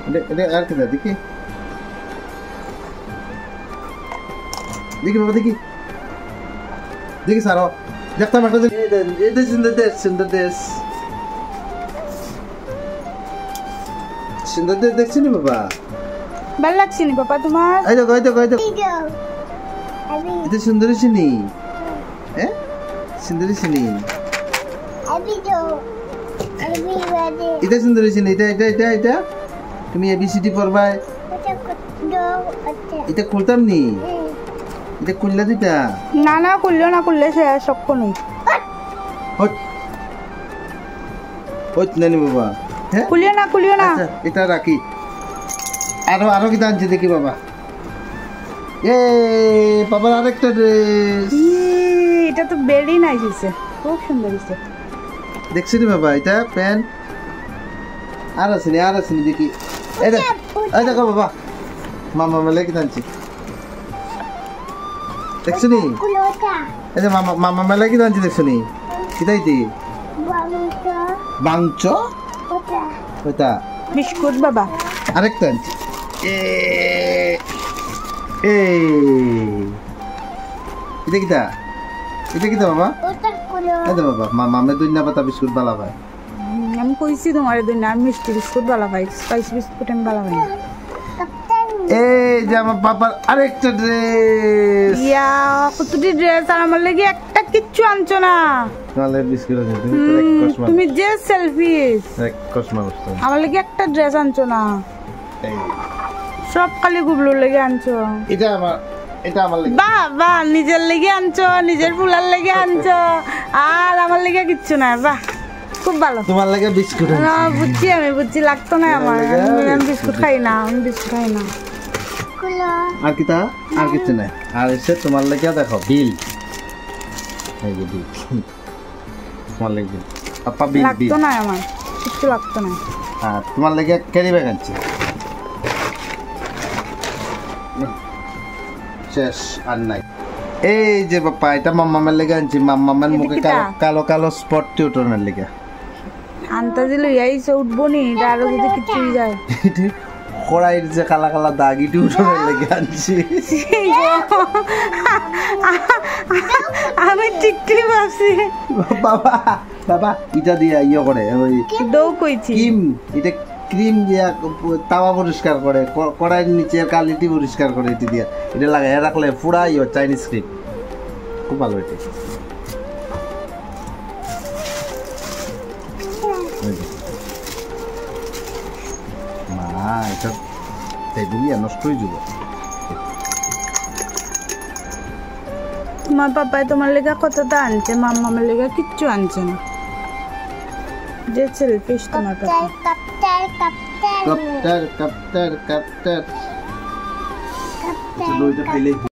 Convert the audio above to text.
এটা আর কি দেখি দেখি বাবা দেখি দেখি সারো দেখতাম একটা এটা সুন্দর দেশ দেখছি নি বাবা ভালো লাগছে নি বাবা তোমার এই দেখো এটা সুন্দরী চিনি হ্যাঁ সুন্দরী চিনি এটা সুন্দরী চিনি এটা তুমি এবিসিডি পড়বা এটা খুলতাম নি এটা খুললা দিতা না খুললে সে শক্ক নেই নানি বাবা হ্যাঁ খুলিও না আচ্ছা এটা রাখি আরো কি আনছি দেখি বাবা বাবার আরেকটা ড্রেস এটা তো ভেরি নাইস হইছে খুব সুন্দর হইছে দেখছি রে বাবা এটা প্যান্ট আর আসেনি দেখি এই দেখো বাবা মামা মেলে কি আনছি দেখছি নি এই যে মামা মেলে কি আনছি দেখছি নি কিতাইতি বাংচ ওটা বিস্কুট বাবা আরেকটা আনছি এটা কিতা বাবা বাবা মামা দুইনা পাতা বিস্কুট বালা ভাই আমি কইছি তোমার দুইনা আমি মিষ্টি বিস্কুট বালা ভাই স্পাইস বিস্কুট আমি বালা ভাই এই যে আমার বাবার আরেকটা ড্রেস কতটি ড্রেস আর আমার লাগি একটা কিচ্ছু আনছো না তাহলে বিস্কুট আছে তুমি যে সেলফি এক কসমা করছো আমার লাগি একটা ড্রেস আনছো না সব খালি গুবলুর লাগি আনছো এটা আমার লাগি বাহ নিজের লাগি আনছো নিজের ফুলার লাগি আনছো আর আমার লাগি কিচ্ছু না বাহ খুব ভালো তোমার লাগে বিস্কুট না বুঝছি লাগতো না আমার আমি বিস্কুট খাই না আর কিতা আর কিছু নাই আর এসে তোমার লাগে দেখো বিল এই যে বিল তোমার লাগে আপা বিল লাগতো না আমার কিছু লাগতো না আর তোমার লাগে ক্যারি ব্যাগ আনছি শেষ আর নাই এই যে বাবা এটা মাম্মামের লেগে আনছি মাম্মামের মুখে কালো স্পট টিউটনের লেগে আনতে দিল ইয়াইছে উঠবো নি আরো যদি কিছু যায় কড়াইয়ের যে কালা দাগি টিউটনের লেগে আনছি আমি ঠিকই ভাবছি বাবা এটা দিয়ে ইয়ে করে ওই দৌ কইছি এটা ক্রিম দিয়া তাওয়া পরিষ্কার করে কড়াইয়ের নিচের কালিটি পরিষ্কার করে এটি দিয়া এটা লাগাই রাখলে পুরা ইয়ে চাইনিজ ক্রিম খুব ভালো এটা এটা টেবিল নষ্ট হয়ে যাব তোমার পাপাই তোমার লেগা কতটা আনছে মাম্মামের লেগা কিচ্ছু আনছে না যে সেলফিশ তোমার পাপা কাপ্টার